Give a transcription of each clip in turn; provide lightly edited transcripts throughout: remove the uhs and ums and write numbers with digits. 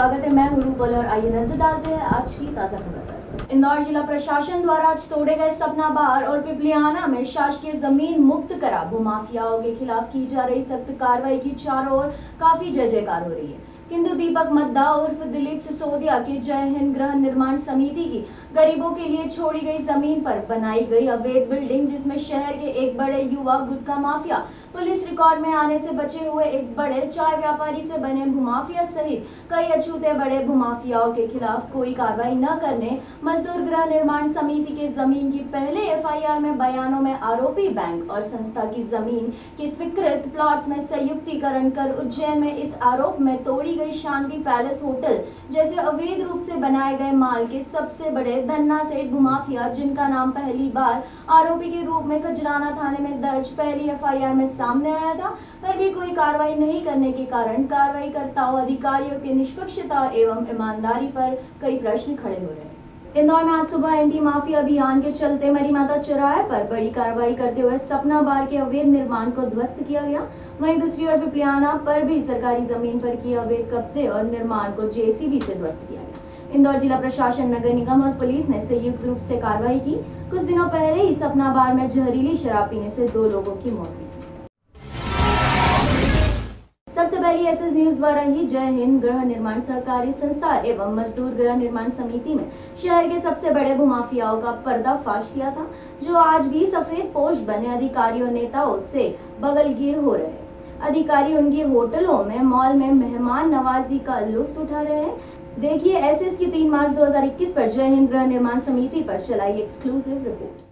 स्वागत है, मैं हूं रूपल और आइए नजर डालते हैं आज की ताजा खबर पर। इंदौर जिला प्रशासन द्वारा आज तोड़े गए सपना बार और पिपलियाना में शासकीय जमीन मुक्त करा भूमाफियाओं के खिलाफ की जा रही सख्त कार्रवाई की चारों ओर काफी जय जयकार हो रही है। किंतु दीपक मद्दा उर्फ दिलीप सिसोदिया के जय हिंद गृह निर्माण समिति की गरीबों के लिए छोड़ी गई जमीन पर बनाई गई अवैध बिल्डिंग, जिसमें शहर के एक बड़े युवा गुटखा माफिया, पुलिस रिकॉर्ड में आने से बचे हुए एक बड़े चाय व्यापारी से बने भूमाफिया सहित कई अछूते बड़े भूमाफियाओं के खिलाफ कोई कार्रवाई न करने, मजदूर गृह निर्माण समिति के जमीन की पहले एफआईआर में बयानों में आरोपी बैंक और संस्था की जमीन की स्वीकृत प्लॉट्स में संयुक्तिकरण कर उज्जैन में इस आरोप में तोड़ी गई शांति पैलेस होटल जैसे अवैध रूप से बनाए गए माल के सबसे बड़े धन्ना सेठ भूमाफिया, जिनका नाम पहली बार आरोपी के रूप में खजराना थाने में दर्ज पहली एफआईआर में सामने आया था, पर भी कोई कार्रवाई नहीं करने के कारण कार्रवाईकर्ताओं अधिकारियों की निष्पक्षता एवं ईमानदारी पर कई प्रश्न खड़े हो रहे हैं। इंदौर में आज सुबह एंटी माफिया अभियान के चलते मरी माता चौराहे पर बड़ी कार्रवाई करते हुए सपना बार के अवैध निर्माण को ध्वस्त किया गया। वहीं दूसरी ओर पिपलियाना पर भी सरकारी जमीन पर किए अवैध कब्जे और निर्माण को जेसीबी से ध्वस्त किया गया। इंदौर जिला प्रशासन, नगर निगम और पुलिस ने संयुक्त रूप से कार्रवाई की। कुछ दिनों पहले ही सपना बार में जहरीली शराब पीने से 2 लोगों की मौत हुई। सबसे पहले एसएस न्यूज द्वारा ही जय हिंद गृह निर्माण सहकारी संस्था एवं मजदूर गृह निर्माण समिति में शहर के सबसे बड़े भूमाफियाओं का पर्दाफाश किया था, जो आज भी सफेद पोश बने अधिकारियों नेताओं से बगलगीर हो रहे हैं। अधिकारी उनके होटलों में, मॉल में मेहमान नवाजी का लुत्फ उठा रहे हैं। देखिए एसएस की 3 मार्च 2021 पर जय हिंद गृह निर्माण समिति पर चलाई एक्सक्लूसिव रिपोर्ट।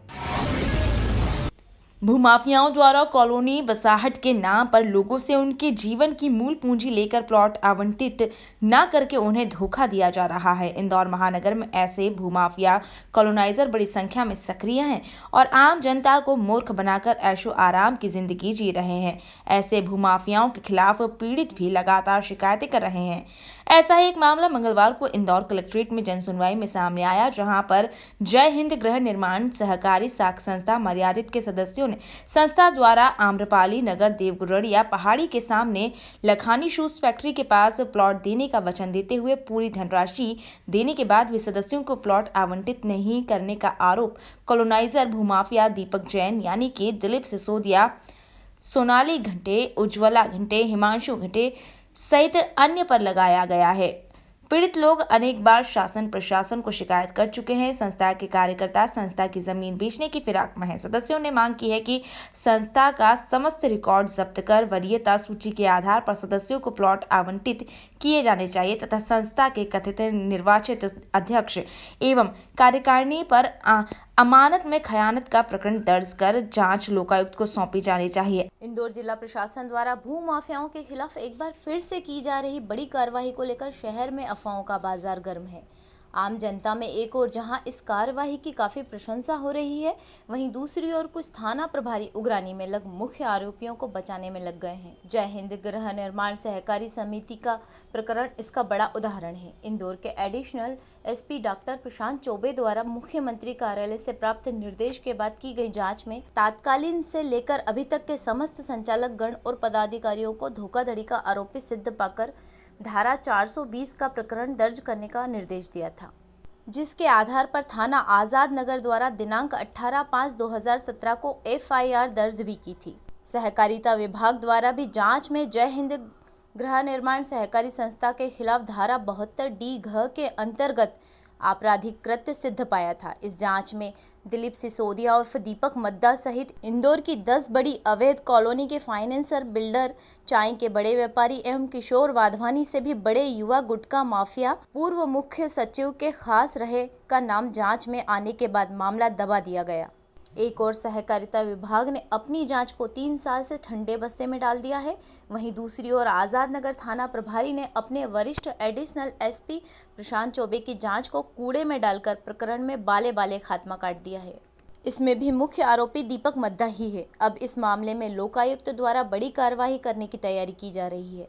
भूमाफियाओं द्वारा कॉलोनी बसाहट के नाम पर लोगों से उनके जीवन की मूल पूंजी लेकर प्लॉट आवंटित न करके उन्हें धोखा दिया जा रहा है। इंदौर महानगर में ऐसे भूमाफिया कॉलोनाइजर बड़ी संख्या में सक्रिय हैं और आम जनता को मूर्ख बनाकर ऐशो आराम की जिंदगी जी रहे हैं। ऐसे भूमाफियाओं के खिलाफ पीड़ित भी लगातार शिकायतें कर रहे हैं। ऐसा ही एक मामला मंगलवार को इंदौर कलेक्ट्रेट में जनसुनवाई में सामने आया, जहां पर जय हिंद गृह निर्माण सहकारी साख संस्था मर्यादित के सदस्यों ने संस्था द्वारा आम्रपाली नगर देवगुरड़िया पहाड़ी के सामने लखानी शूज फैक्ट्री के पास प्लॉट देने का वचन देते हुए पूरी धनराशि देने के बाद भी सदस्यों को प्लॉट आवंटित नहीं करने का आरोप कॉलोनाइजर भूमाफिया दीपक जैन यानी कि दिलीप सिसोदिया, सोनाली घंटे, उज्ज्वला घंटे, हिमांशु घंटे सहित अन्य पर लगाया गया है। पीड़ित लोग अनेक बार शासन प्रशासन को शिकायत कर चुके हैं। संस्था के कार्यकर्ता संस्था की जमीन बेचने की फिराक में हैं। सदस्यों ने मांग की है कि संस्था का समस्त रिकॉर्ड जब्त कर वरीयता सूची के आधार पर सदस्यों को प्लॉट आवंटित किए जाने चाहिए तथा संस्था के कथित निर्वाचित अध्यक्ष एवं कार्यकारिणी पर अमानत में खयानत का प्रकरण दर्ज कर जांच लोकायुक्त को सौंपी जानी चाहिए। इंदौर जिला प्रशासन द्वारा भू माफियाओं के खिलाफ एक बार फिर से की जा रही बड़ी कार्रवाई को लेकर शहर में अफवाहों का बाजार गर्म है। आम जनता में एक ओर जहां इस कार्रवाई की काफ़ी प्रशंसा हो रही है, वहीं दूसरी ओर कुछ थाना प्रभारी उग्रानी में लग मुख्य आरोपियों को बचाने में लग गए हैं। जय हिंद गृह निर्माण सहकारी समिति का प्रकरण इसका बड़ा उदाहरण है। इंदौर के एडिशनल एसपी डॉक्टर प्रशांत चौबे द्वारा मुख्यमंत्री कार्यालय से प्राप्त निर्देश के बाद की गई जांच में तात्कालीन से लेकर अभी तक के समस्त संचालक गण और पदाधिकारियों को धोखाधड़ी का आरोपी सिद्ध पाकर धारा 420 का प्रकरण दर्ज करने का निर्देश दिया था, जिसके आधार पर थाना आजाद नगर द्वारा दिनांक 18/5/2017 को एफआईआर दर्ज भी की थी। सहकारिता विभाग द्वारा भी जांच में जय हिंद गृह निर्माण सहकारी संस्था के खिलाफ धारा 72D घ के अंतर्गत आपराधिक कृत्य सिद्ध पाया था। इस जांच में दिलीप सिसोदिया उर्फ दीपक मद्दा सहित इंदौर की 10 बड़ी अवैध कॉलोनी के फाइनेंसर, बिल्डर, चाय के बड़े व्यापारी एवं किशोर वाधवानी से भी बड़े युवा गुटखा माफिया पूर्व मुख्य सचिव के खास रहे का नाम जांच में आने के बाद मामला दबा दिया गया। एक और सहकारिता विभाग ने अपनी जांच को 3 साल से ठंडे बस्ते में डाल दिया है। वहीं दूसरी ओर आजाद नगर थाना प्रभारी ने अपने वरिष्ठ एडिशनल एसपी प्रशांत चौबे की जांच को कूड़े में डालकर प्रकरण में बाले बाले खात्मा काट दिया है। इसमें भी मुख्य आरोपी दीपक मद्दा ही है। अब इस मामले में लोकायुक्त द्वारा बड़ी कार्रवाई करने की तैयारी की जा रही है,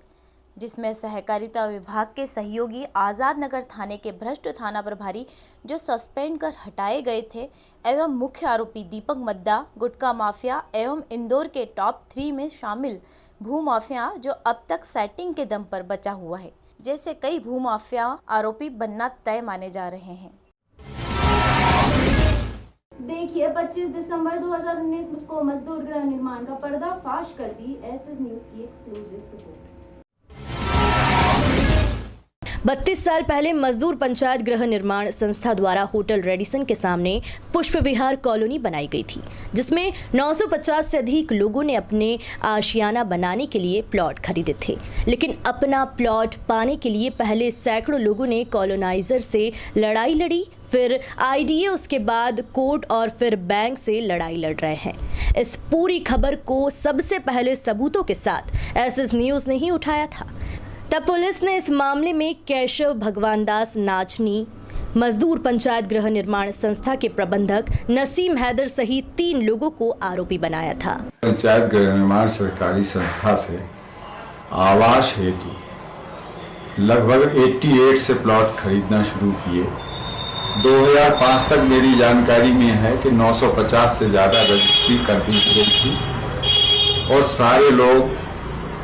जिसमें सहकारिता विभाग के सहयोगी आजाद नगर थाने के भ्रष्ट थाना प्रभारी जो सस्पेंड कर हटाए गए थे एवं मुख्य आरोपी दीपक मद्दा, गुटखा माफिया एवं इंदौर के टॉप 3 में शामिल भू माफिया जो अब तक सेटिंग के दम पर बचा हुआ है। जैसे कई भूमाफिया आरोपी बनना तय माने जा रहे हैं। देखिए 25 दिसंबर 2019 को मजदूर गृह निर्माण का पर्दाफाश कर दी एसएस न्यूज की एक्सक्लूसिव रिपोर्ट। 32 साल पहले मजदूर पंचायत गृह निर्माण संस्था द्वारा होटल रेडिसन के सामने पुष्प विहार कॉलोनी बनाई गई थी, जिसमें 950 से अधिक लोगों ने अपने आशियाना बनाने के लिए प्लॉट खरीदे थे। लेकिन अपना प्लॉट पाने के लिए पहले सैकड़ों लोगों ने कॉलोनाइजर से लड़ाई लड़ी, फिर आईडीए, उसके बाद कोर्ट और फिर बैंक से लड़ाई लड़ रहे हैं। इस पूरी खबर को सबसे पहले सबूतों के साथ एसएस न्यूज ने ही उठाया था। तब पुलिस ने इस मामले में केशव भगवानदास नाचनी, मजदूर पंचायत गृह निर्माण संस्था के प्रबंधक नसीम हैदर सहित 3 लोगों को आरोपी बनाया था। पंचायत गृह निर्माण सरकारी संस्था से आवास हेतु लगभग 88 से प्लॉट खरीदना शुरू किए। 2005 तक मेरी जानकारी में है कि 950 से ज़्यादा रजिस्ट्री कर दी गई थी और सारे लोग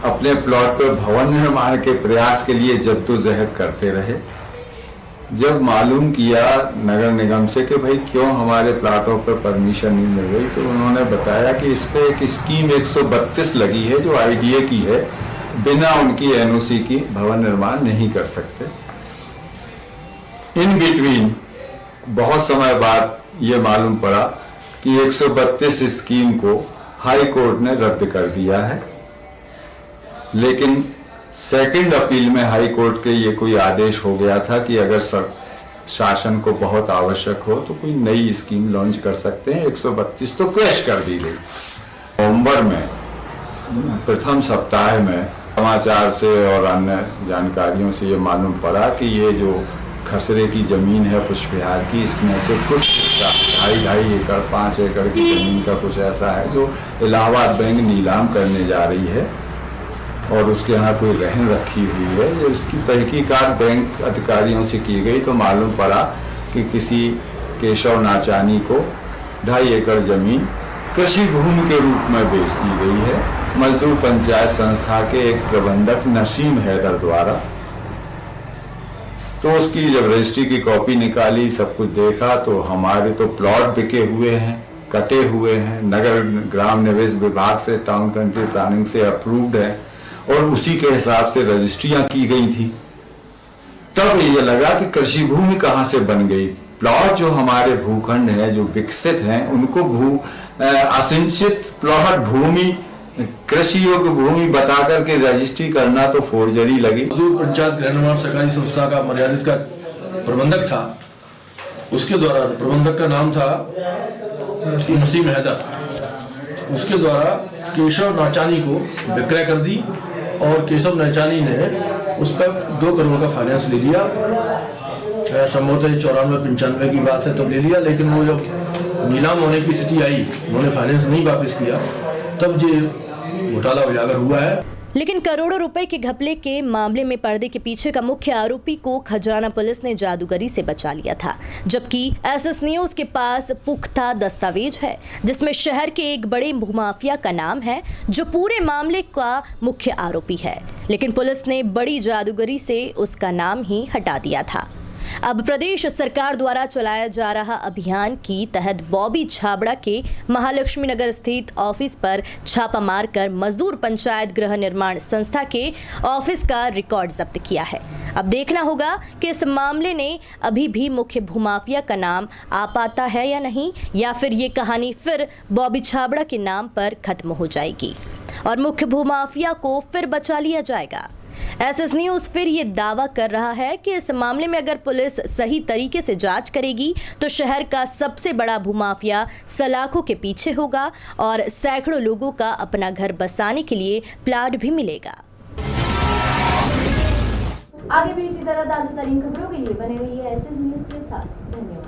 अपने प्लॉट पर भवन निर्माण के प्रयास के लिए जद्दोजहद करते रहे। जब मालूम किया नगर निगम से कि भाई क्यों हमारे प्लॉटों पर परमिशन नहीं मिल रही, तो उन्होंने बताया कि इस पे एक स्कीम 132 लगी है जो आईडीए की है, बिना उनकी एनओसी की भवन निर्माण नहीं कर सकते। इन बिटवीन बहुत समय बाद ये मालूम पड़ा कि 132 स्कीम को हाई कोर्ट ने रद्द कर दिया है, लेकिन सेकंड अपील में हाई कोर्ट के ये कोई आदेश हो गया था कि अगर शासन को बहुत आवश्यक हो तो कोई नई स्कीम लॉन्च कर सकते हैं। 132 तो क्रैश कर दी गई। नवंबर में प्रथम सप्ताह में समाचार से और अन्य जानकारियों से ये मालूम पड़ा कि ये जो खसरे की जमीन है पुष्प विहार की, इसमें से कुछ 2.5 एकड़ 5 एकड़ की जमीन का कुछ ऐसा है जो इलाहाबाद बैंक नीलाम करने जा रही है और उसके यहाँ कोई रहन रखी हुई है। जब इसकी तहकीकात बैंक अधिकारियों से की गई तो मालूम पड़ा कि किसी केशव नाचानी को 2.5 एकड़ जमीन कृषि भूमि के रूप में बेच दी गई है मजदूर पंचायत संस्था के एक प्रबंधक नसीम हैदर द्वारा। तो उसकी जब रजिस्ट्री की कॉपी निकाली, सब कुछ देखा, तो हमारे तो प्लॉट बिके हुए हैं, कटे हुए हैं, नगर ग्राम निवेश विभाग से, टाउन कंट्री प्लानिंग से अप्रूव्ड है और उसी के हिसाब से रजिस्ट्रियां की गई थी। तब ये लगा कि कृषि भूमि कहां से बन गई। प्लॉट जो हमारे भूखंड हैं जो विकसित हैं उनको असिंचित प्लॉट भूमि कृषि योग्य भूमि बता करके रजिस्ट्री करना तो फोर्जरी लगी। मजदूर पंचायत गृह निर्माण सरकारी संस्था का मर्यादित का प्रबंधक था, उसके द्वारा, प्रबंधक का नाम था नसीम हैदर, उसके द्वारा केशव नाचानी को विक्रय कर दी और केशव नाचानी ने उस पर 2 करोड़ का फाइनेंस ले लिया। संभवतः 94-95 की बात है तब ले लिया, लेकिन वो जब नीलाम होने की स्थिति आई, उन्होंने फाइनेंस नहीं वापस किया, तब ये घोटाला उजागर हुआ है। लेकिन करोड़ों रुपए के घपले के मामले में पर्दे के पीछे का मुख्य आरोपी को खजराना पुलिस ने जादूगरी से बचा लिया था, जबकि एसएस न्यूज के पास पुख्ता दस्तावेज है जिसमें शहर के एक बड़े भूमाफिया का नाम है जो पूरे मामले का मुख्य आरोपी है। लेकिन पुलिस ने बड़ी जादूगरी से उसका नाम ही हटा दिया था। अब प्रदेश सरकार द्वारा चलाया जा रहा अभियान की तहत बॉबी छाबड़ा के महालक्ष्मी नगर स्थित ऑफिस पर छापा मारकर मजदूर पंचायत गृह निर्माण संस्था के ऑफिस का रिकॉर्ड जब्त किया है। अब देखना होगा कि इस मामले ने अभी भी मुख्य भूमाफिया का नाम आ पाता है या नहीं, या फिर ये कहानी फिर बॉबी छाबड़ा के नाम पर खत्म हो जाएगी और मुख्य भूमाफिया को फिर बचा लिया जाएगा। एसएस न्यूज फिर ये दावा कर रहा है कि इस मामले में अगर पुलिस सही तरीके से जांच करेगी तो शहर का सबसे बड़ा भूमाफिया सलाखों के पीछे होगा और सैकड़ों लोगों का अपना घर बसाने के लिए प्लाट भी मिलेगा। आगे भी इसी तरह ताज़ा तरीन खबरों के लिए बने रहिए एसएस न्यूज के साथ। धन्यवाद।